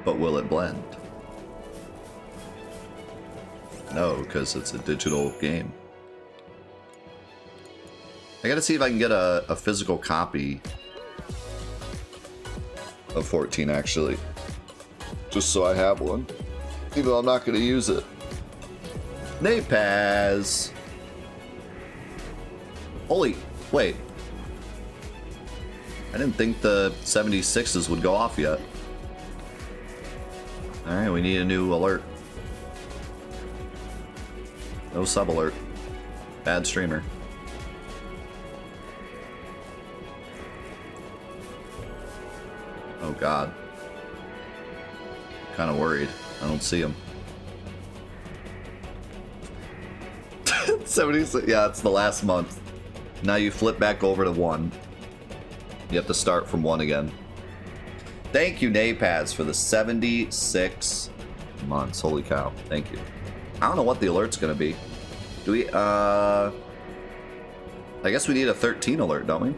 But will it blend? No, because it's a digital game. I gotta see if I can get a physical copy of 14, actually. Just so I have one. Even though I'm not gonna use it. Napaz! Holy, wait. I didn't think the 76s would go off yet. Alright, we need a new alert. No sub alert. Bad streamer. Oh god. Kinda worried. I don't see him. 76, yeah, it's the last month. Now you flip back over to 1. You have to start from 1 again. Thank you, Napaz, for the 76 months. Holy cow. Thank you. I don't know what the alert's gonna be. Do we, I guess we need a 13 alert, don't we?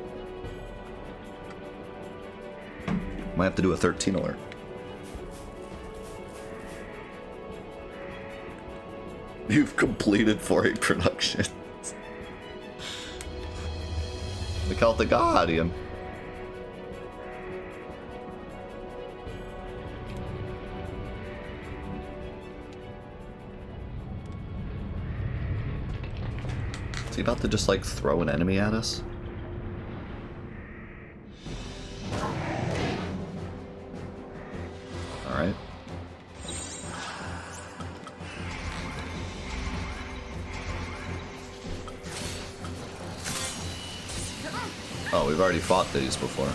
Might have to do a 13 alert. You've completed 4-8 productions. The Celtic Guardian. Is he about to just like throw an enemy at us? Alright. Oh, we've already fought these before.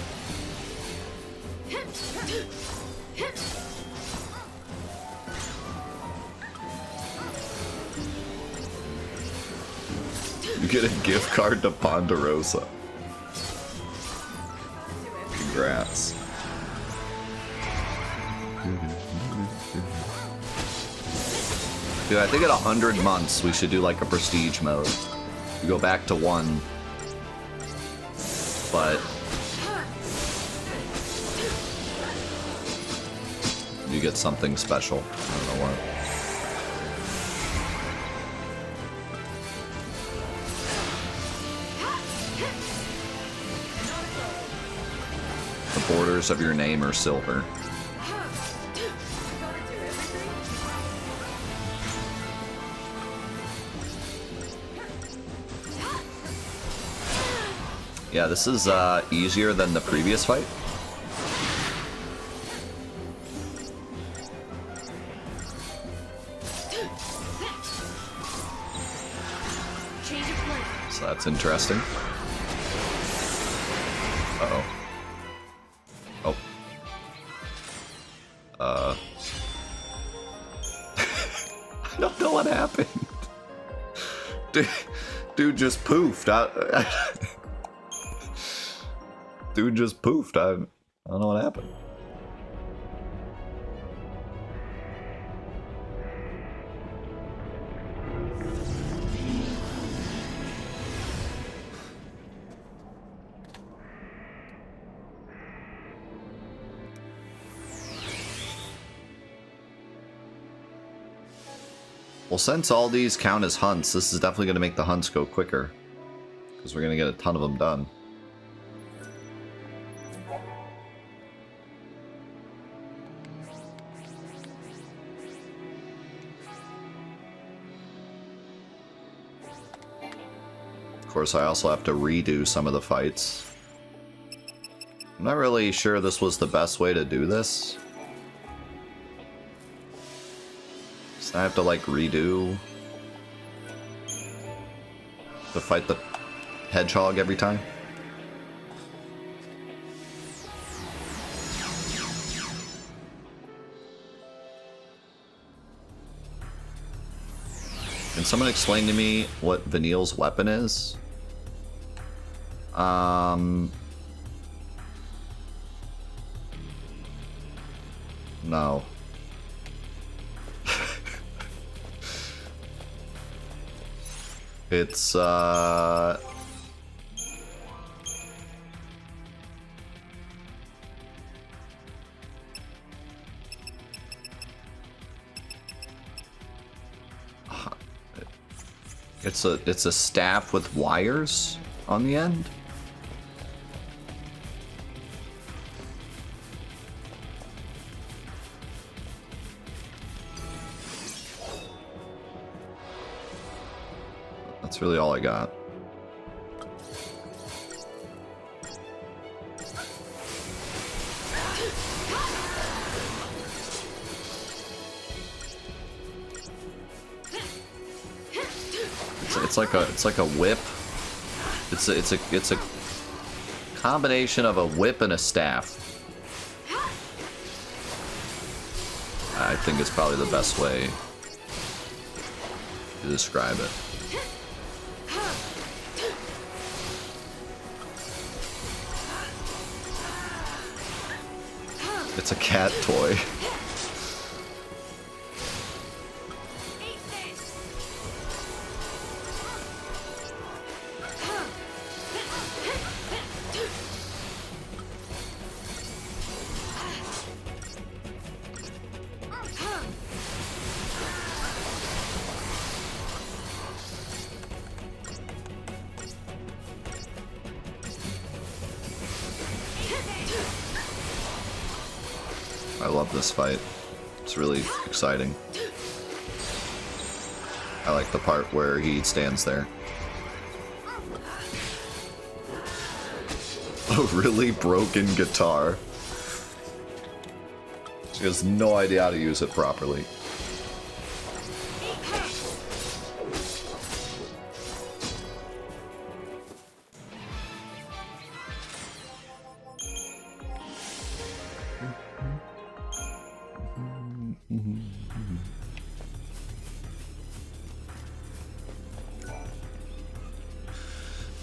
You get a gift card to Ponderosa. Congrats. Dude, I think at 100 months we should do like a prestige mode. We go back to 1. But you get something special. I don't know what. The borders of your name are silver. Yeah, this is easier than the previous fight. So that's interesting. Uh-oh. Oh. I don't know what happened. Dude just poofed. Dude just poofed. I don't know what happened. Well, since all these count as hunts, this is definitely going to make the hunts go quicker. Because we're going to get a ton of them done. Of course, I also have to redo some of the fights. I'm not really sure this was the best way to do this. So I have to like redo to fight the hedgehog every time. Can someone explain to me what Vanille's weapon is? No. It's, It's a staff with wires on the end. That's really all I got. It's like a whip. It's a combination of a whip and a staff. I think it's probably the best way to describe it. It's a cat toy. I love this fight. It's really exciting. I like the part where he stands there. A really broken guitar. She has no idea how to use it properly.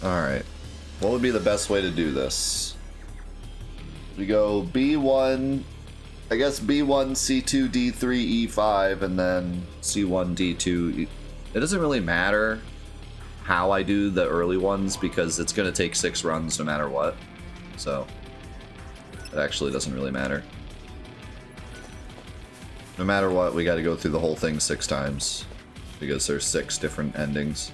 Alright. What would be the best way to do this? We go B1, I guess B1, C2, D3, E5, and then C1, D2. It doesn't really matter how I do the early ones because it's going to take 6 runs no matter what. So, it actually doesn't really matter. No matter what, we got to go through the whole thing 6 times because there's 6 different endings.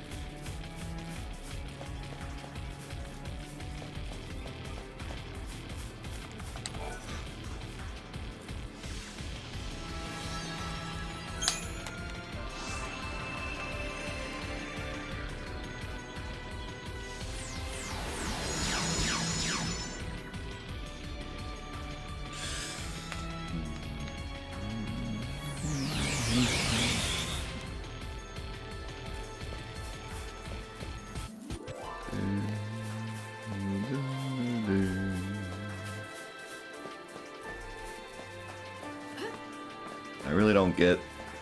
I really don't get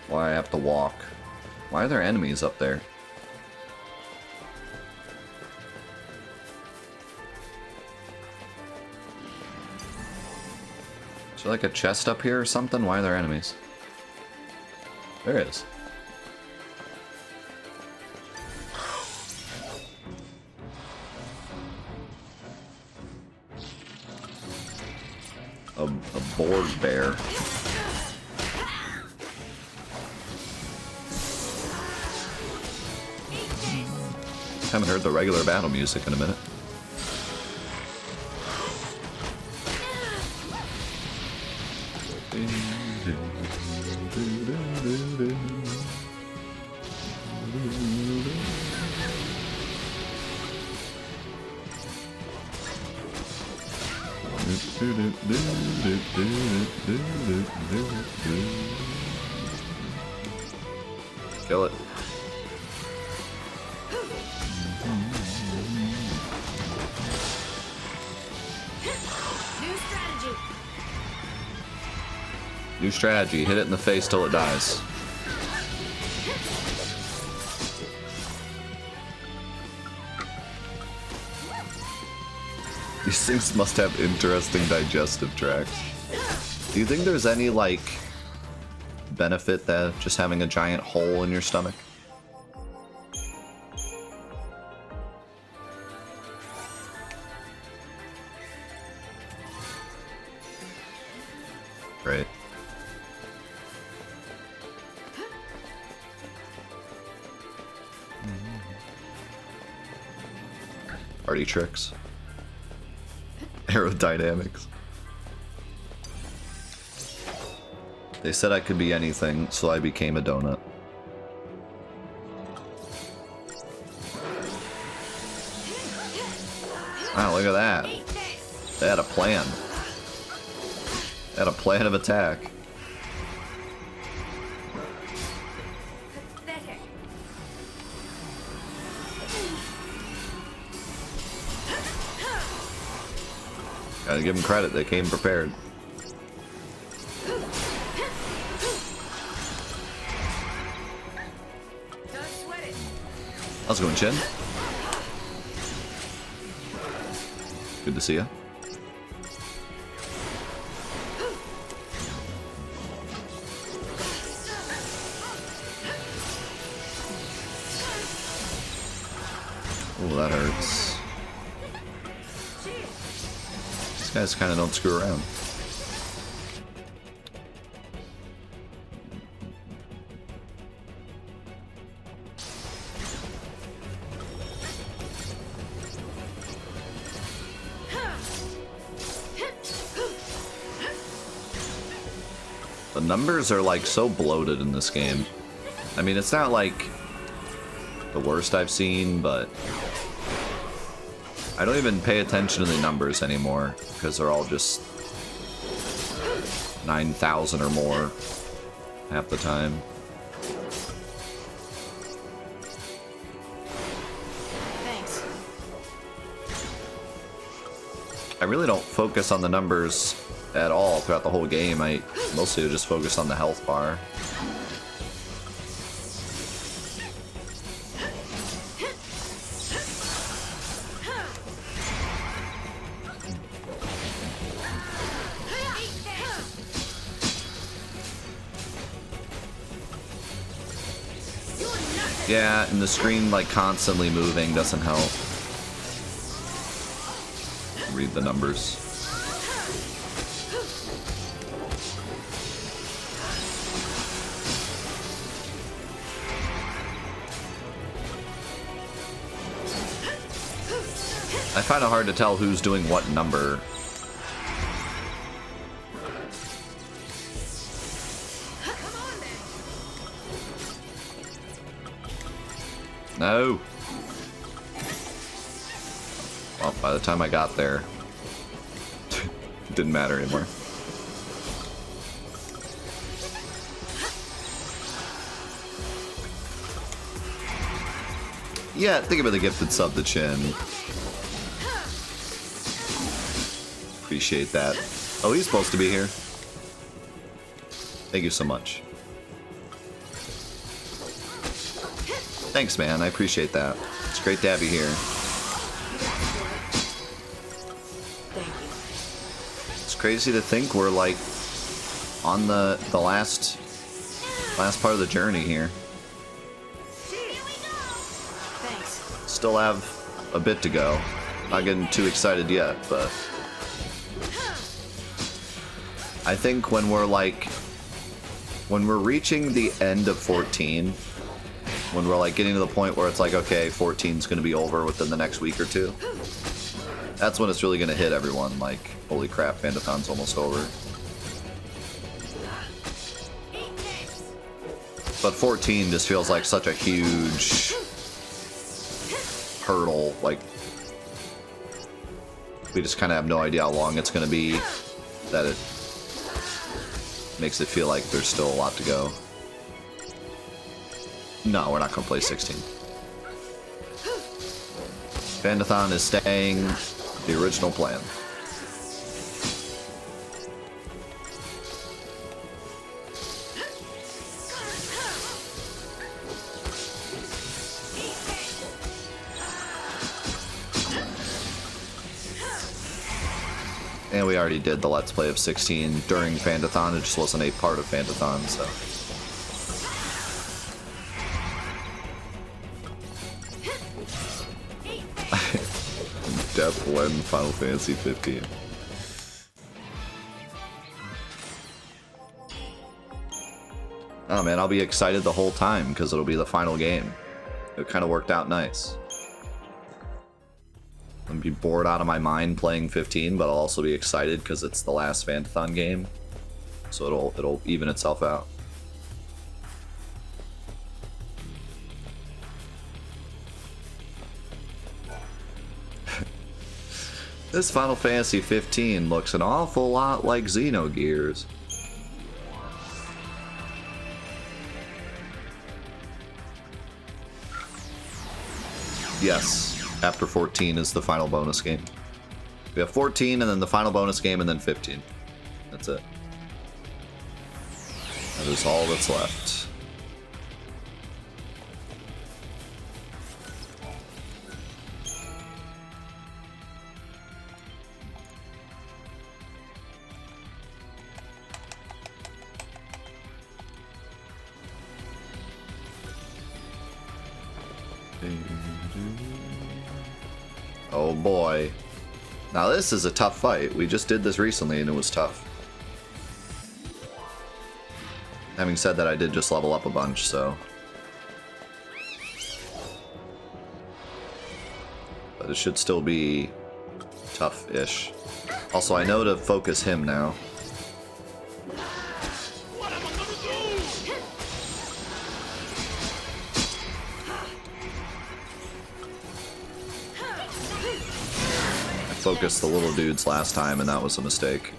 why I have to walk. Why are there enemies up there? Is there like a chest up here or something? Why are there enemies? There is. A board bear. Haven't heard the regular battle music in a minute. Kill it. New strategy. Hit it in the face till it dies. These things must have interesting digestive tracts. Do you think there's any, like, benefit to just having a giant hole in your stomach? Right. party tricks. Aerodynamics. They said I could be anything, so I became a donut. Wow, look at that. They had a plan. They had a plan of attack. Gotta give them credit, they came prepared. How's it going, Chin? Good to see you. Oh, that hurts. These guys kind of don't screw around. The numbers are like so bloated in this game. I mean, it's not like the worst I've seen, but I don't even pay attention to the numbers anymore because they're all just 9,000 or more half the time. Thanks. I really don't focus on the numbers at all throughout the whole game. I mostly just focus on the health bar. Yeah, and the screen like constantly moving doesn't help. Read the numbers. I find it hard to tell who's doing what number. No. Well, by the time I got there, it didn't matter anymore. Yeah, think about the gifted sub to Chin. Appreciate that. Oh, he's supposed to be here. Thank you so much. Thanks, man. I appreciate that. It's great to have you here. Thank you. It's crazy to think we're like on the last part of the journey here. Thanks. Still have a bit to go. Not getting too excited yet, but I think when we're reaching the end of 14, when we're like getting to the point where it's like, okay, 14's gonna be over within the next week or two, that's when it's really gonna hit everyone, like, holy crap, Fantathon's almost over. But 14 just feels like such a huge hurdle, like, we just kind of have no idea how long it's gonna be, that it makes it feel like there's still a lot to go. No, we're not going to play 16. Fantathon is staying the original plan. And we already did the Let's Play of 16 during Fantathon. It just wasn't a part of Fantathon, so... Death when Final Fantasy XV. Oh man, I'll be excited the whole time because it'll be the final game. It kind of worked out nice. I'm be bored out of my mind playing 15, but I'll also be excited because it's the last Fantathon game, so it'll even itself out. This Final Fantasy 15 looks an awful lot like Xenogears. Yes, after 14 is the final bonus game. We have 14 and then the final bonus game and then 15. That's it. That is all that's left. Oh boy. Now this is a tough fight. We just did this recently and it was tough. Having said that, I did just level up a bunch, so. But it should still be tough-ish. Also, I know to focus him now. Focused the little dudes last time, and that was a mistake.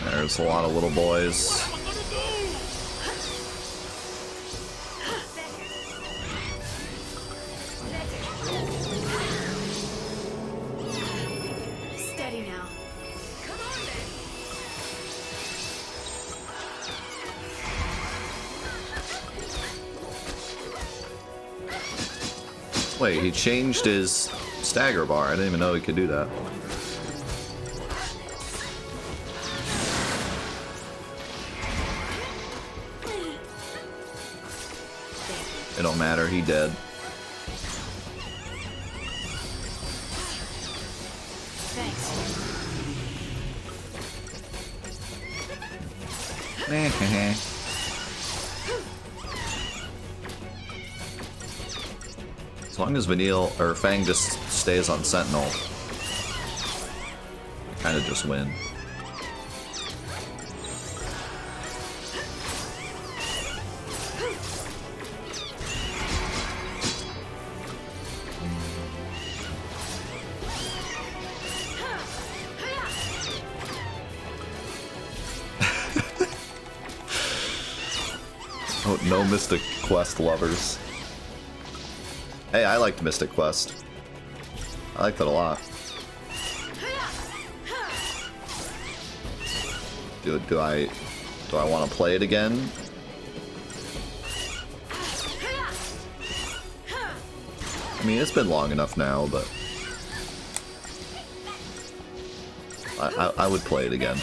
There's a lot of little boys. Steady now. Come on then. Wait, he changed his stagger bar. I didn't even know he could do that. It don't matter, he dead. Thanks. As long as Vanille or Fang just stays on Sentinel, we kind of just win. Oh, no Mystic Quest lovers. Hey, I liked Mystic Quest. I liked it a lot. Do I want to play it again? I mean, it's been long enough now, but I would play it again.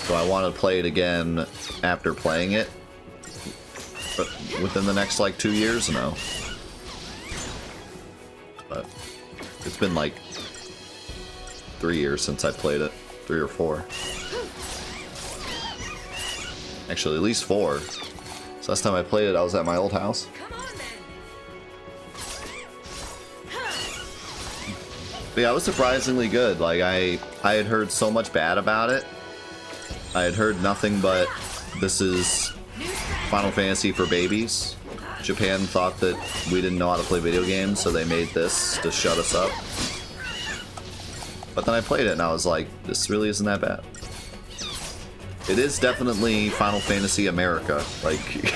Do I want to play it again after playing it? But within the next, like, 2 years? No. But it's been, like, 3 years since I played it. 3 or 4. Actually, at least 4. So last time I played it, I was at my old house. But yeah, it was surprisingly good. Like, I had heard so much bad about it. I had heard nothing but this is Final Fantasy for babies. Japan thought that we didn't know how to play video games, so they made this to shut us up. But then I played it and I was like, this really isn't that bad. It is definitely Final Fantasy America. Like,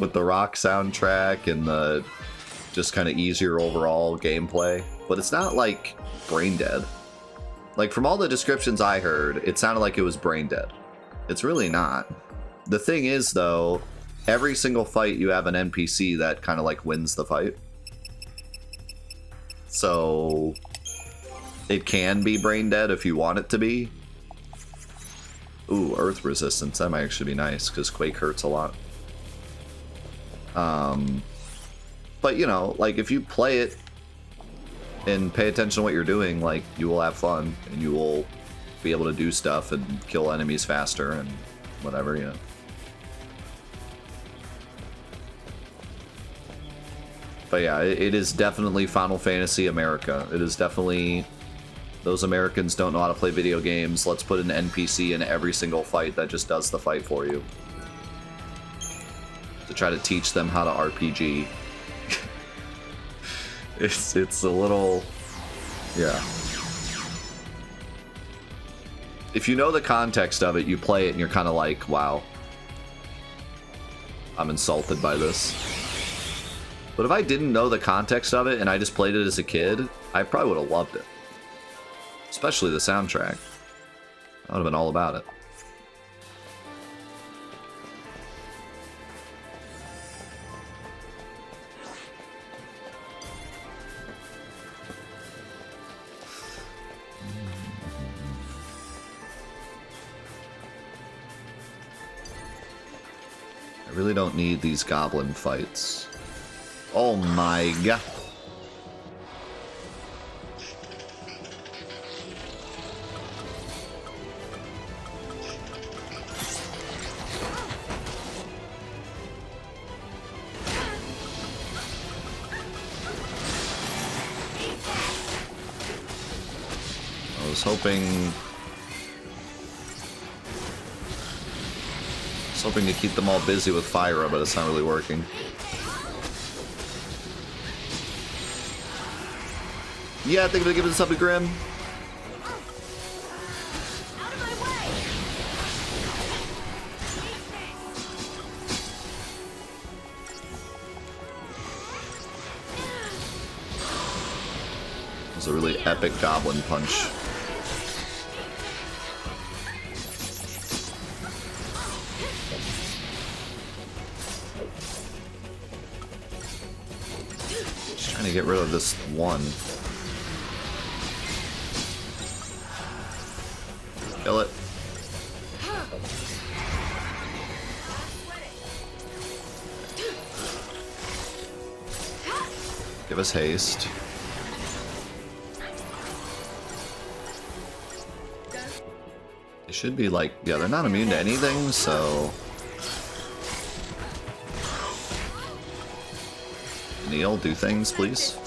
with the rock soundtrack and the just kind of easier overall gameplay. But it's not like brain dead. Like from all the descriptions I heard, it sounded like it was brain dead. It's really not. The thing is though, every single fight you have an NPC that kind of like wins the fight. So it can be brain dead if you want it to be. Ooh, earth resistance. That might actually be nice because Quake hurts a lot. But you know, like if you play it and pay attention to what you're doing, like you will have fun and you will be able to do stuff and kill enemies faster and whatever, you know. But yeah, it is definitely Final Fantasy America. It is definitely, those Americans don't know how to play video games. Let's put an NPC in every single fight that just does the fight for you. To try to teach them how to RPG. It's a little, yeah. If you know the context of it, you play it and you're kind of like, wow, I'm insulted by this. But if I didn't know the context of it and I just played it as a kid, I probably would have loved it. Especially the soundtrack. I would have been all about it. I really don't need these goblin fights. Oh my god. I was hoping to keep them all busy with Fyra, but it's not really working. Yeah, I think I'm gonna give this up to Grim. It was a really epic goblin punch. Just trying to get rid of this one. Kill it. Give us haste. They should be like, yeah, they're not immune to anything, so... Neil, do things, please.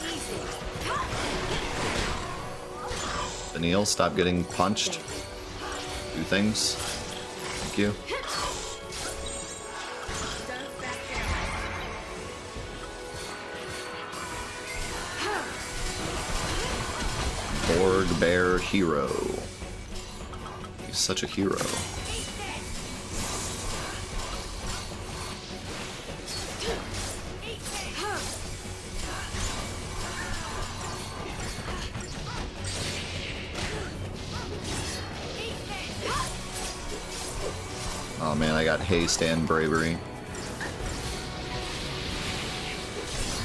Neil, stop getting punched. Do things. Thank you. Borg Bear Hero. He's such a hero. Oh man, I got haste and bravery.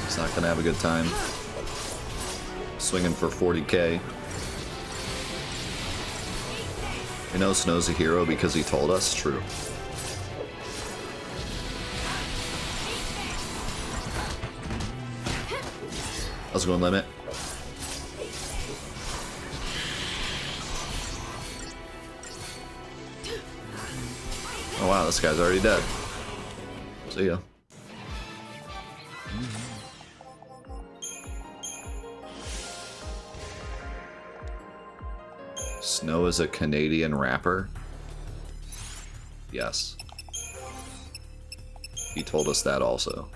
He's not gonna have a good time. Swinging for 40k. We know Snow's a hero because he told us. True. I was going limit. Oh wow, this guy's already dead. See ya. Snow is a Canadian rapper? Yes. He told us that also.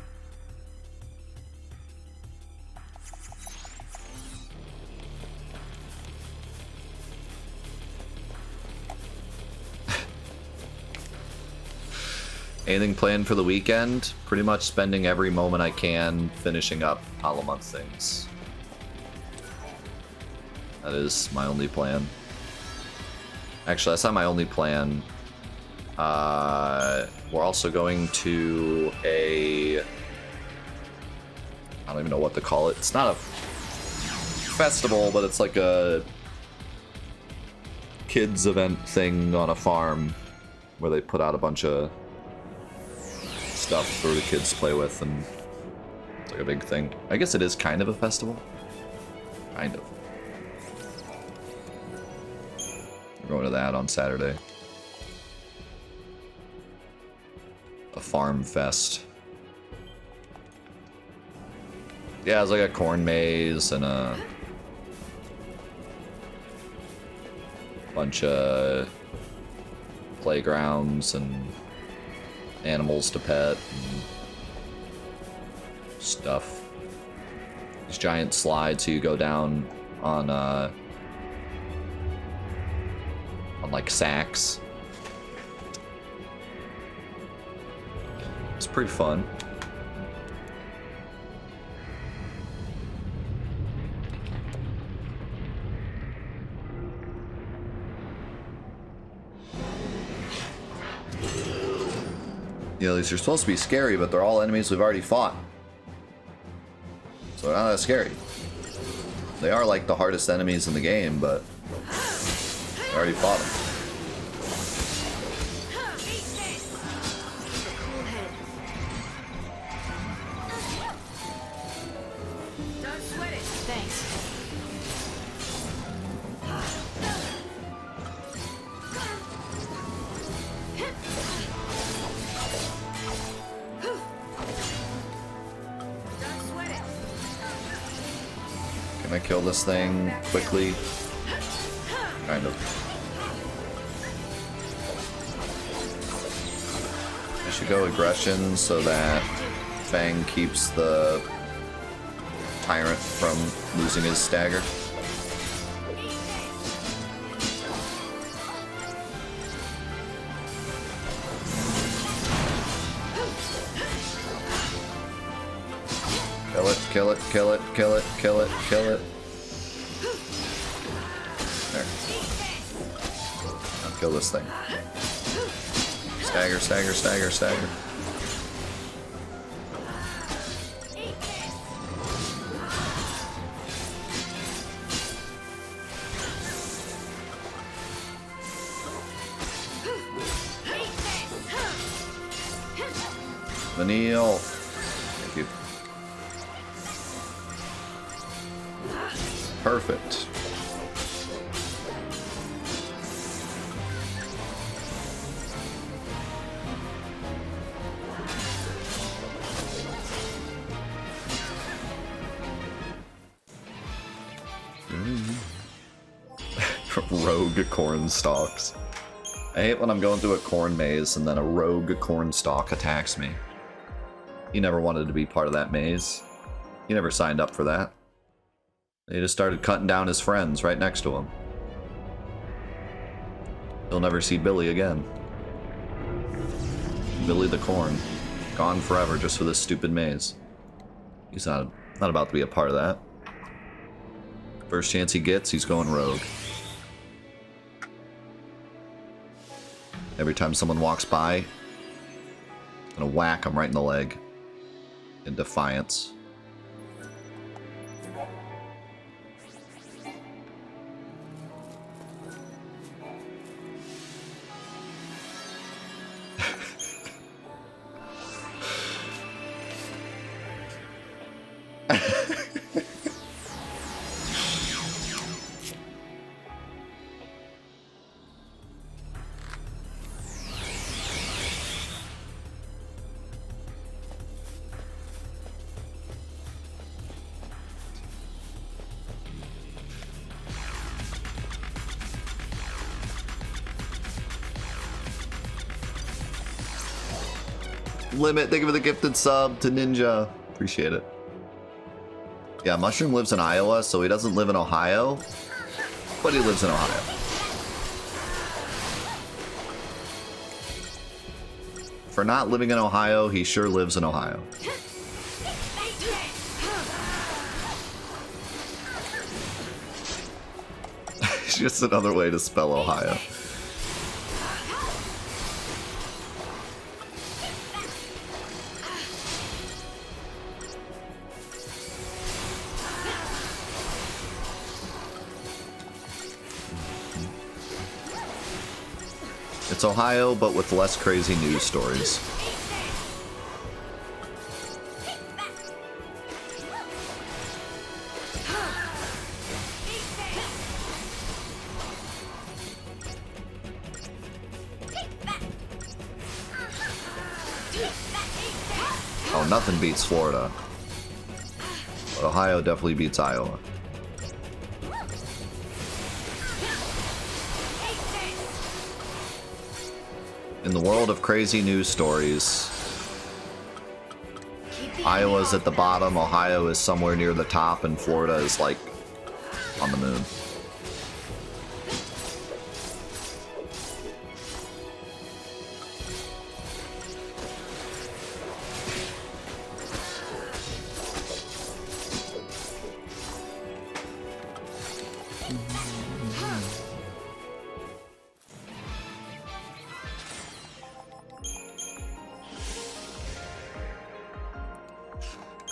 Anything planned for the weekend? Pretty much spending every moment I can finishing up Hollow Month things. That is my only plan. Actually, that's not my only plan. We're also going to a... I don't even know what to call it. It's not a festival, but it's like a kids event thing on a farm where they put out a bunch of stuff for the kids to play with, and it's like a big thing. I guess it is kind of a festival. Kind of. We're going to that on Saturday. A farm fest. Yeah, it's like a corn maze and a bunch of playgrounds and animals to pet and stuff. These giant slides so you go down on like sacks. It's pretty fun. You know, these are supposed to be scary, but they're all enemies we've already fought. So they're not that scary. They are like the hardest enemies in the game, but I already fought them. Don't sweat it. Thanks. Don't sweat it. Can I kill this thing quickly? Kind of. I should go aggression so that Fang keeps the tyrant from losing his stagger. Kill it, kill it, kill it, kill it, kill it, kill it. There. Now kill this thing. Stagger, stagger, stagger, stagger. Vanille. Thank you. Perfect. Rogue corn stalks. I hate when I'm going through a corn maze and then a rogue corn stalk attacks me. He never wanted to be part of that maze. He never signed up for that. They just started cutting down his friends right next to him. He'll never see Billy again. Billy the Corn. Gone forever just for this stupid maze. He's not about to be a part of that. First chance he gets, he's going rogue. Every time someone walks by, I'm gonna whack him right in the leg. In defiance. Limit, thank you for the gifted sub to Ninja. Appreciate it. Yeah, Mushroom lives in Iowa, so he doesn't live in Ohio, but he lives in Ohio. For not living in Ohio, he sure lives in Ohio. It's just another way to spell Ohio. It's Ohio, but with less crazy news stories. Oh, nothing beats Florida. But Ohio definitely beats Iowa. In the world of crazy news stories, Iowa's at the bottom, Ohio is somewhere near the top, and Florida is like on the moon.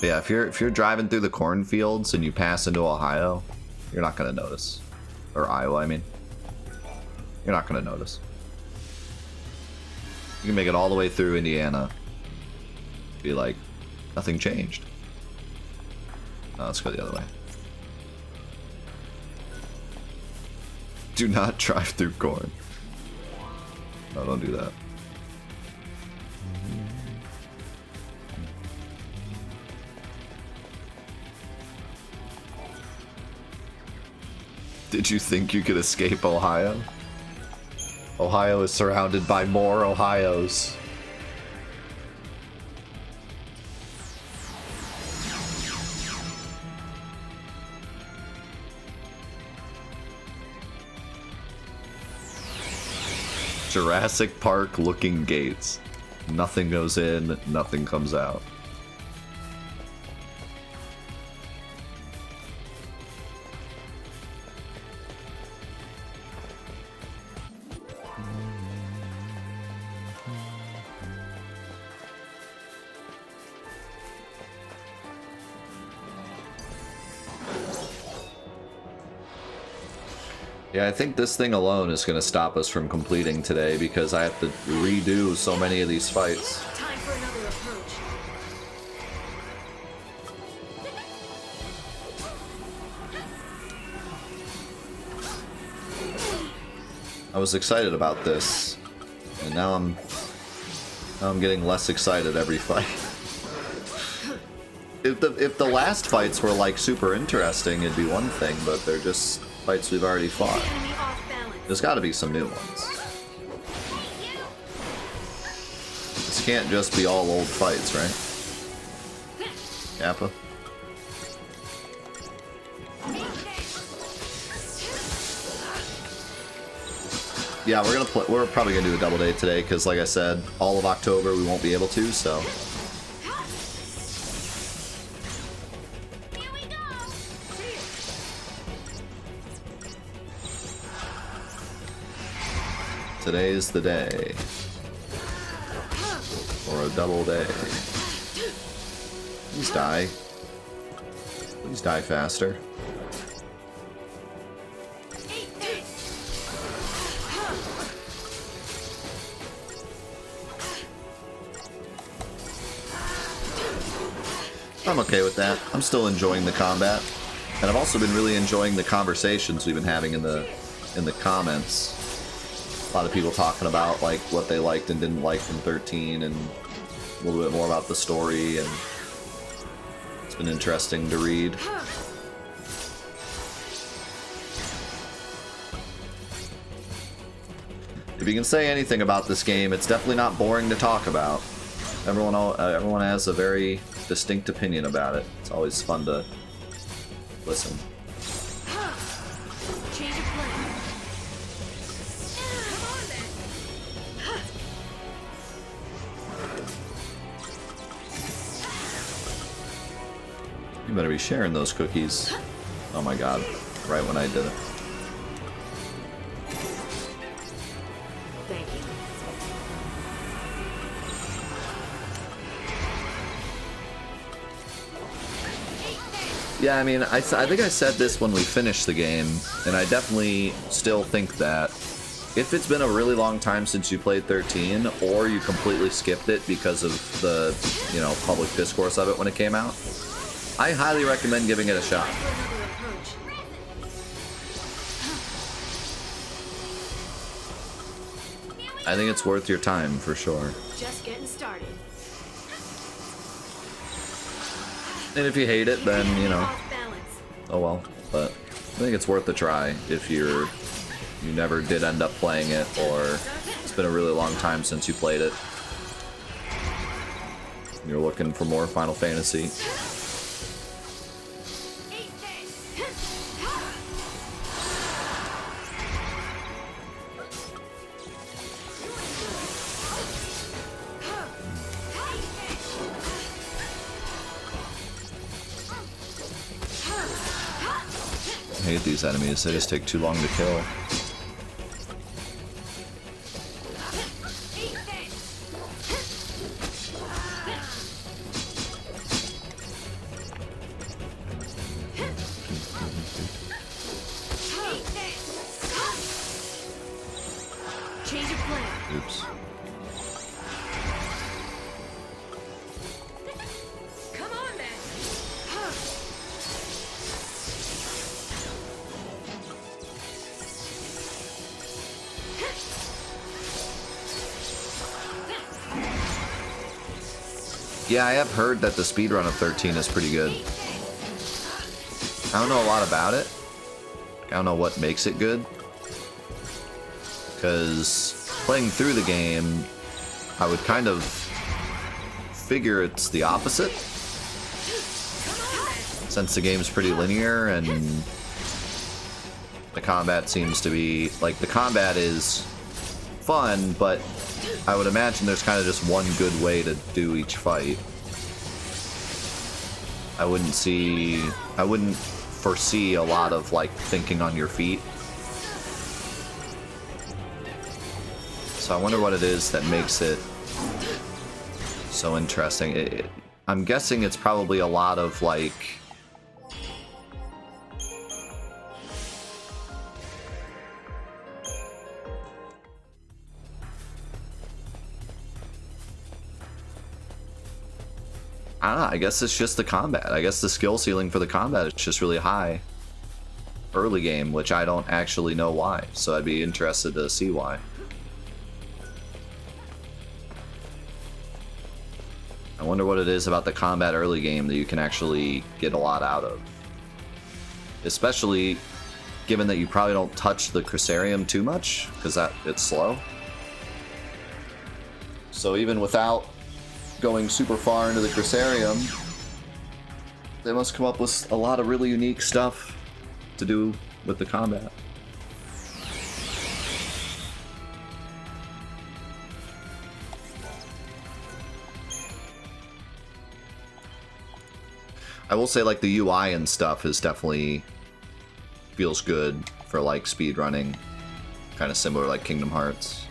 But yeah, if you're driving through the cornfields and you pass into Ohio, you're not gonna notice. Or Iowa, I mean. You're not gonna notice. You can make it all the way through Indiana. Be like, nothing changed. No, let's go the other way. Do not drive through corn. No, don't do that. Did you think you could escape Ohio? Ohio is surrounded by more Ohios. Jurassic Park looking gates. Nothing goes in, nothing comes out. Yeah, I think this thing alone is going to stop us from completing today because I have to redo so many of these fights. Time for another approach. I was excited about this, and now I'm getting less excited every fight. If the last fights were like super interesting, it'd be one thing, but they're just fights we've already fought. Enemy off balance. There's got to be some new ones. This can't just be all old fights, right? Kappa? Yeah, we're probably gonna do a double day today because, like I said, all of October we won't be able to. So Here we go. today's the day for a double day. Please die. Please die faster. I'm okay with that. I'm still enjoying the combat, and I've also been really enjoying the conversations we've been having in the comments. A lot of people talking about like what they liked and didn't like from 13, and a little bit more about the story, and it's been interesting to read. If you can say anything about this game, it's definitely not boring to talk about. Everyone has a very distinct opinion about it. It's always fun to listen. Change of plan. Come on then. You better be sharing those cookies. Oh my god. Right when I did it. Thank you. Yeah, I mean, I think I said this when we finished the game, and I definitely still think that if it's been a really long time since you played 13, or you completely skipped it because of the, you know, public discourse of it when it came out, I highly recommend giving it a shot. For another approach. I think it's worth your time, for sure. Just getting started. And if you hate it, then, you know, Off balance. oh well. But I think it's worth a try if you never did end up playing it, or it's been a really long time since you played it. You're looking for more Final Fantasy. I hate these enemies, they just take too long to kill. Change of plan. Oops. Come on, man. Yeah, I have heard that the speedrun of 13 is pretty good. I don't know a lot about it. I don't know what makes it good. Because playing through the game, I would kind of figure it's the opposite. Since the game's pretty linear and the combat seems to be, like, the combat is fun, but I would imagine there's kind of just one good way to do each fight. I wouldn't foresee a lot of, like, thinking on your feet. So I wonder what it is that makes it so interesting. I'm guessing it's probably a lot of, like, I don't know, I guess it's just the combat. I guess the skill ceiling for the combat is just really high early game, which I don't actually know why. So I'd be interested to see why. I wonder what it is about the combat early game that you can actually get a lot out of. Especially given that you probably don't touch the Crucerium too much, because it's slow. So even without going super far into the Crucerium, they must come up with a lot of really unique stuff to do with the combat. I will say, like, the UI and stuff is definitely feels good for, like, speedrunning. Kind of similar like Kingdom Hearts.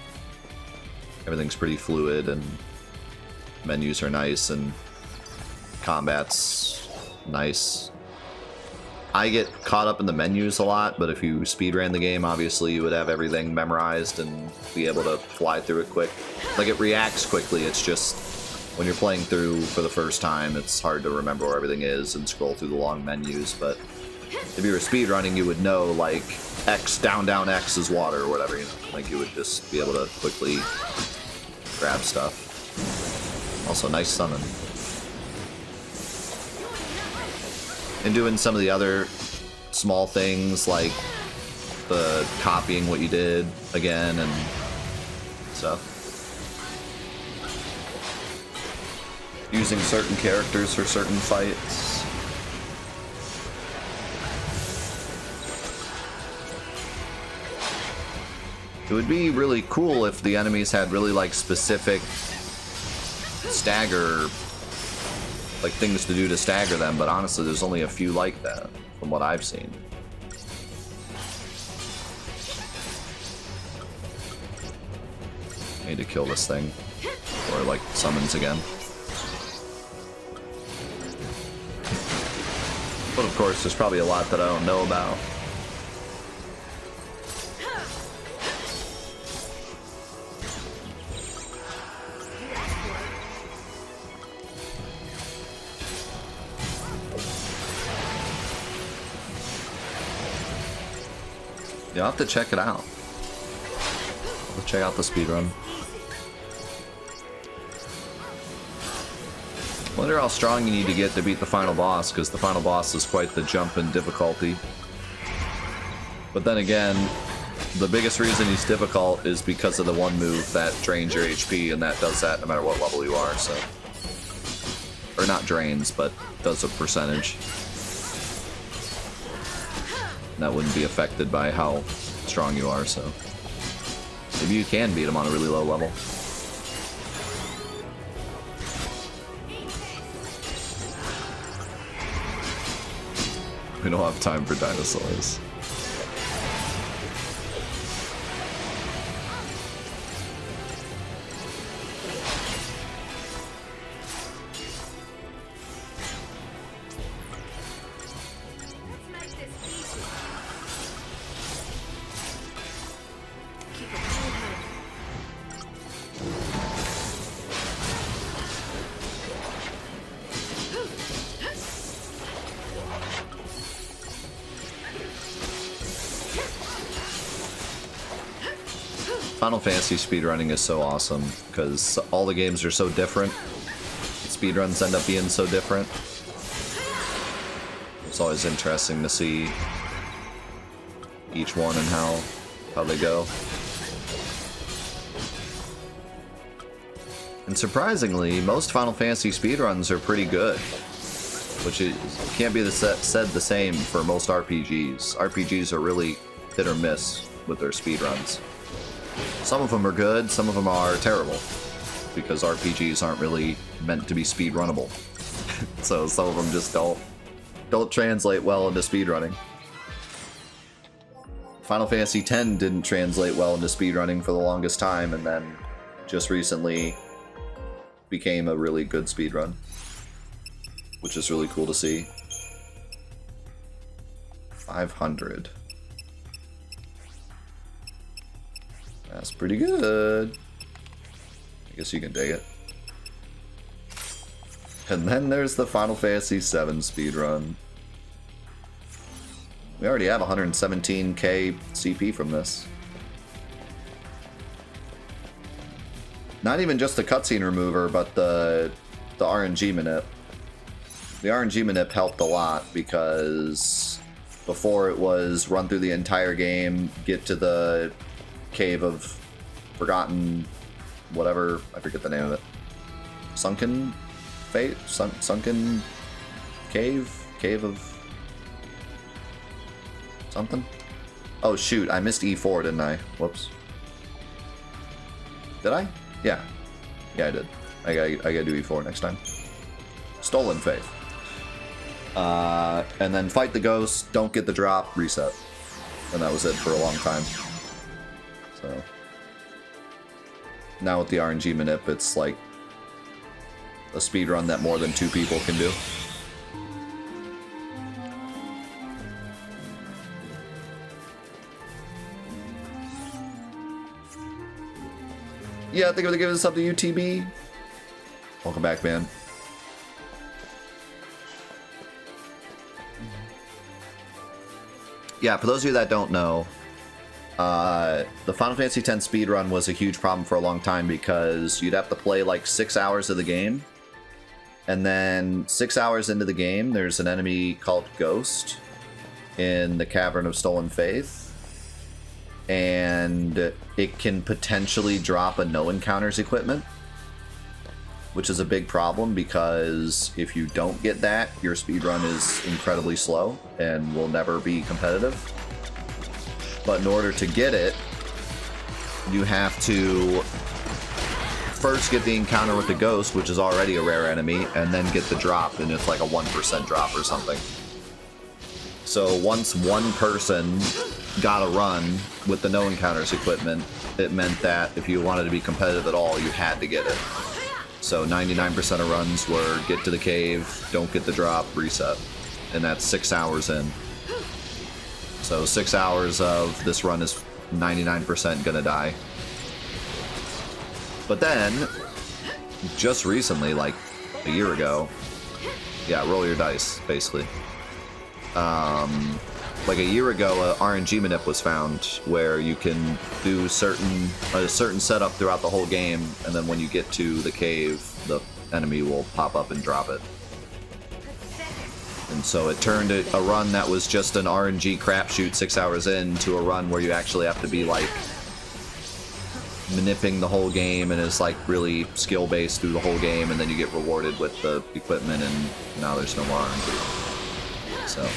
Everything's pretty fluid and menus are nice and combat's nice. I get caught up in the menus a lot, but if you speedran the game, obviously you would have everything memorized and be able to fly through it quick. Like, it reacts quickly, it's just when you're playing through for the first time, it's hard to remember where everything is and scroll through the long menus, but if you were speedrunning, you would know, like, X, down, X is water, or whatever, you know? Like, you would just be able to quickly grab stuff. Also, nice summon. And doing some of the other small things, like the copying what you did again and stuff. Using certain characters for certain fights. It would be really cool if the enemies had really, like, specific stagger like things to do to stagger them, but honestly, there's only a few like that from what I've seen. Need to kill this thing, or like summons again. But of course, there's probably a lot that I don't know about. You'll have to check it out. Let's check out the speedrun. Wonder how strong you need to get to beat the final boss, because the final boss is quite the jump in difficulty. But then again, the biggest reason he's difficult is because of the one move that drains your HP, and that does that no matter what level you are, so... Or not drains, but does a percentage. That wouldn't be affected by how strong you are, so... Maybe you can beat him on a really low level. We don't have time for dinosaurs. Final Fantasy speedrunning is so awesome because all the games are so different. Speedruns end up being so different. It's always interesting to see each one and how they go. And surprisingly, most Final Fantasy speedruns are pretty good, which can't be said the same for most RPGs. RPGs are really hit or miss with their speedruns. Some of them are good, some of them are terrible, because RPGs aren't really meant to be speedrunnable. So some of them just don't translate well into speedrunning. Final Fantasy X didn't translate well into speedrunning for the longest time, and then just recently became a really good speedrun, which is really cool to see. 500. That's pretty good. I guess you can dig it. And then there's the Final Fantasy VII speedrun. We already have 117k CP from this. Not even just the cutscene remover, but the RNG manip. The RNG manip helped a lot because before it was run through the entire game, get to the Cave of Forgotten, whatever, I forget the name of it. Sunken Fate? Sunken Cave? Cave of something? Oh shoot, I missed E4, didn't I? Whoops. Did I? Yeah. Yeah, I did. I gotta do E4 next time. Stolen Faith. And then fight the ghost, don't get the drop, reset. And that was it for a long time. So now with the RNG manip, it's like a speedrun that more than 2 people can do. Yeah, I think I'm gonna give this up to UTB. Welcome back, man. Yeah, for those of you that don't know, the Final Fantasy X speedrun was a huge problem for a long time because you'd have to play like 6 hours of the game, and then 6 hours into the game, there's an enemy called Ghost in the Cavern of Stolen Faith, and it can potentially drop a no encounters equipment, which is a big problem because if you don't get that, your speedrun is incredibly slow and will never be competitive. But in order to get it, you have to first get the encounter with the ghost, which is already a rare enemy, and then get the drop, and it's like a 1% drop or something. So once one person got a run with the no encounters equipment, it meant that if you wanted to be competitive at all, you had to get it. So 99% of runs were get to the cave, don't get the drop, reset. And that's 6 hours in. So 6 hours of this run is 99% gonna die. But then, just recently, like a year ago, yeah, roll your dice, basically. Like a year ago, a RNG manip was found where you can do a certain setup throughout the whole game, and then when you get to the cave, the enemy will pop up and drop it. And so it turned a run that was just an RNG crapshoot 6 hours in to a run where you actually have to be like manipping the whole game, and it's like really skill based through the whole game, and then you get rewarded with the equipment, and now there's no more RNG. So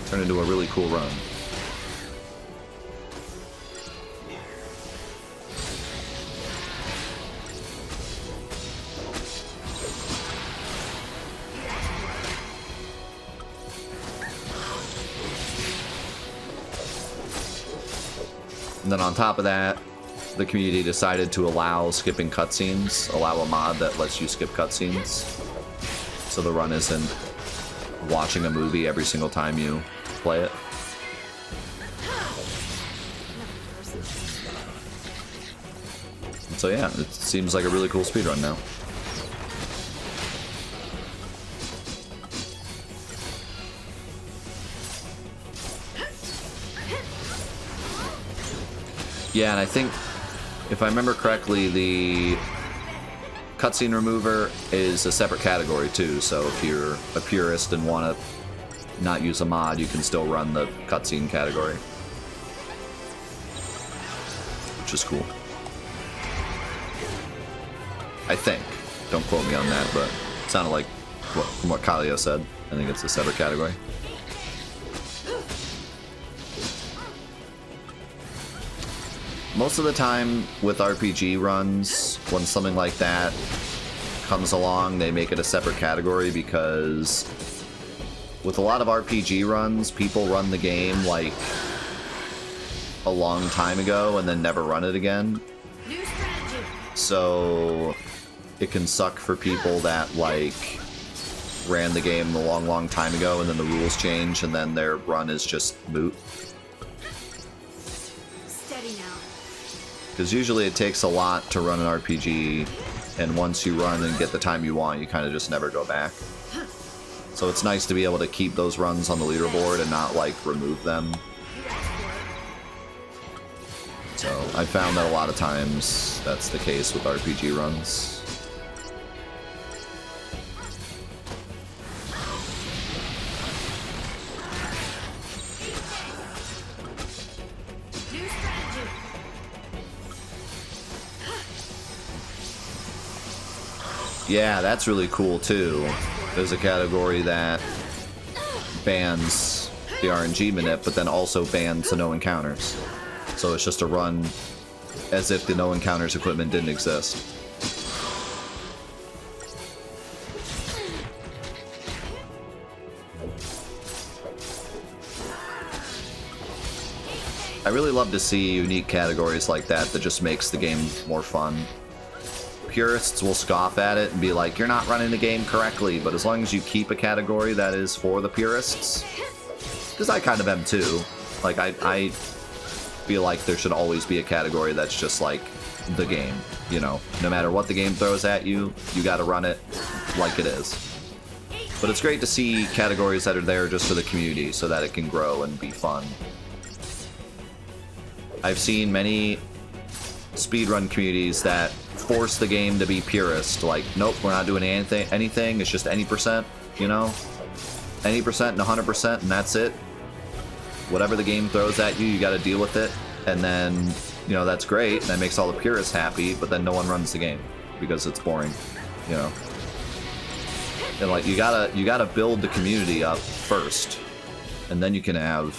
turned into a really cool run. And then on top of that, the community decided to allow skipping cutscenes, allow a mod that lets you skip cutscenes. So the run isn't watching a movie every single time you play it. And so yeah, it seems like a really cool speedrun now. Yeah, and I think, if I remember correctly, the cutscene remover is a separate category too, so if you're a purist and want to not use a mod, you can still run the cutscene category. Which is cool. I think. Don't quote me on that, but it sounded like, from what Kalia said, I think it's a separate category. Most of the time with RPG runs, when something like that comes along, they make it a separate category because with a lot of RPG runs, people run the game like a long time ago and then never run it again. So it can suck for people that like ran the game a long time ago and then the rules change and then their run is just moot. Because usually it takes a lot to run an RPG, and once you run and get the time you want, you kind of just never go back. So it's nice to be able to keep those runs on the leaderboard and not, like, remove them. So I found that a lot of times that's the case with RPG runs. Yeah, that's really cool too. There's a category that bans the RNG manip, but then also bans the no encounters. So it's just a run as if the no encounters equipment didn't exist. I really love to see unique categories like that that just makes the game more fun. Purists will scoff at it and be like, you're not running the game correctly, but as long as you keep a category that is for the purists, because I kind of am too, like I feel like there should always be a category that's just like the game, you know, no matter what the game throws at you, you got to run it like it is. But it's great to see categories that are there just for the community so that it can grow and be fun. I've seen many speedrun communities that force the game to be purist, like, nope, we're not doing anything, it's just any percent, you know? Any percent and 100%, and that's it. Whatever the game throws at you, you gotta deal with it, and then, you know, that's great, and that makes all the purists happy, but then no one runs the game, because it's boring, you know? And, like, you gotta build the community up first, and then you can have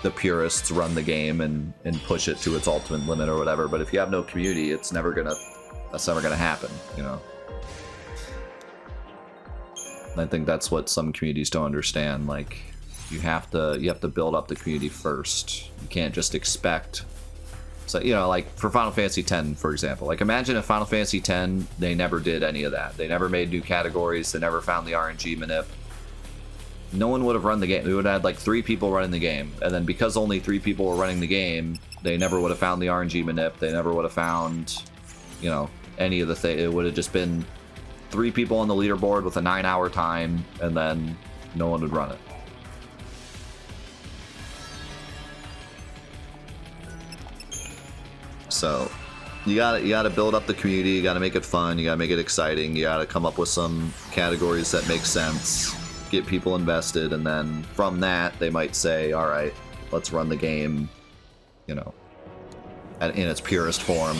the purists run the game and push it to its ultimate limit or whatever, but if you have no community, it's never gonna That's never gonna happen, you know. I think that's what some communities don't understand. Like, you have to build up the community first. You can't just expect. So, you know, like for Final Fantasy X, for example. Like, imagine if Final Fantasy X, they never did any of that. They never made new categories. They never found the RNG manip. No one would have run the game. We would have had like 3 people running the game. And then because only 3 people were running the game, they never would have found the RNG manip. They never would have found, you know, any of the things. It would have just been 3 people on the leaderboard with a 9-hour time, and then no one would run it. So you gotta build up the community. You gotta make it fun. You gotta make it exciting. You gotta come up with some categories that make sense, get people invested, and then from that they might say, all right, let's run the game, you know, in its purest form,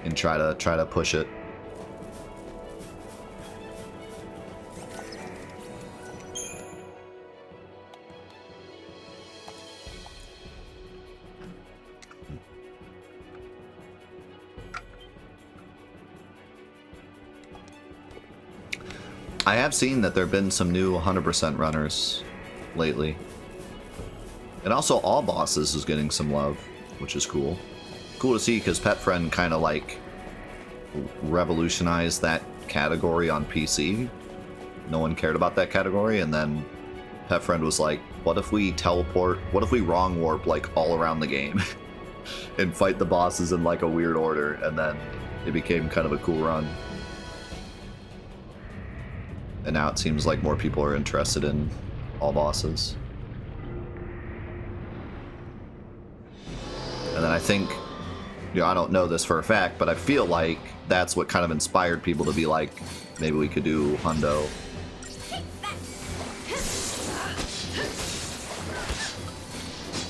and try to push it. I have seen that there have been some new 100% runners lately. And also all bosses is getting some love, which is cool. Cool to see, because Pet Friend kind of like revolutionized that category on PC. No one cared about that category, and then Pet Friend was like, what if we teleport, what if we wrong warp like all around the game and fight the bosses in like a weird order, and then it became kind of a cool run. And now it seems like more people are interested in all bosses. And then I think, you know, I don't know this for a fact, but I feel like that's what kind of inspired people to be like, maybe we could do Hundo.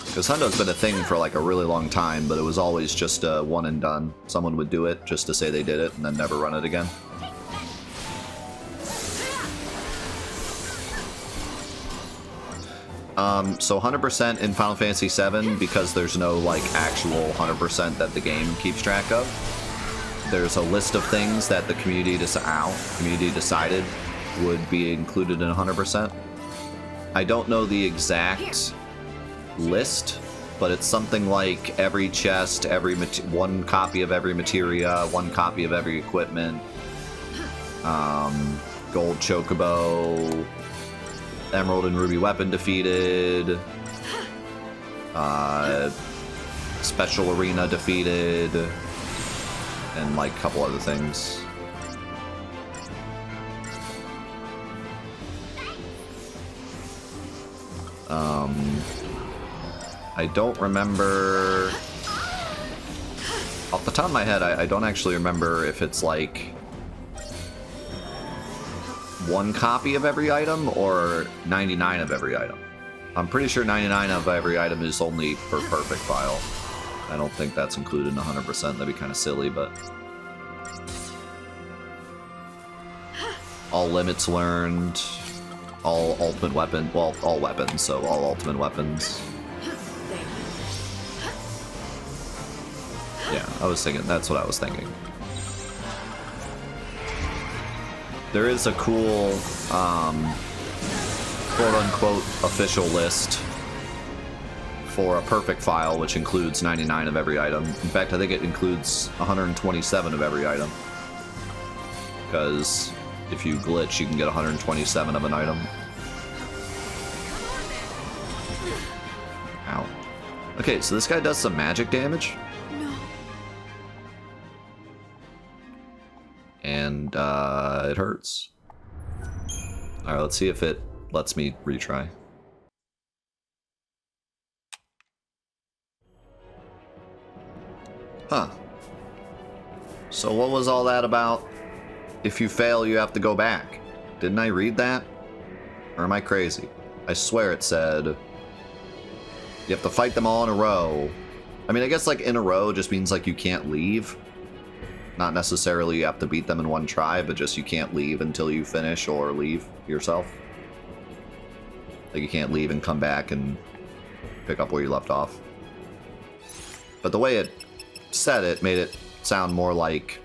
Because Hundo's been a thing for like a really long time, but it was always just a one and done. Someone would do it just to say they did it and then never run it again. So 100% in Final Fantasy VII, because there's no like actual 100% that the game keeps track of. There's a list of things that the community decided would be included in 100%. I don't know the exact list, but it's something like every chest, one copy of every materia, 1 copy of every equipment, gold chocobo, Emerald and Ruby weapon defeated, special arena defeated, and like a couple other things. I don't remember off the top of my head. I don't actually remember if it's like 1 copy of every item or 99 of every item. I'm pretty sure 99 of every item is only for perfect file. I don't think that's included in 100%. That'd be kind of silly, but all limits learned, all ultimate weapon, well, all weapons, so all ultimate weapons. Yeah, that's what I was thinking. There is a cool, quote-unquote, official list for a perfect file, which includes 99 of every item. In fact, I think it includes 127 of every item. Because if you glitch, you can get 127 of an item. Ow. Okay, so this guy does some magic damage. And it hurts. Alright, let's see if it lets me retry. Huh. So what was all that about? If you fail, you have to go back. Didn't I read that? Or am I crazy? I swear it said you have to fight them all in a row. I mean, I guess like in a row just means like you can't leave. Not necessarily you have to beat them in one try, but just you can't leave until you finish or leave yourself. Like you can't leave and come back and pick up where you left off. But the way it said it made it sound more like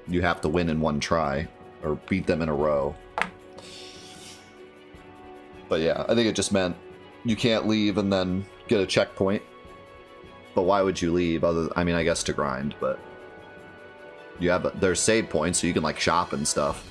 you have to win in one try or beat them in a row. But yeah, I think it just meant you can't leave and then get a checkpoint. But why would you leave? I mean, I guess to grind, but you have there's save points, so you can like shop and stuff.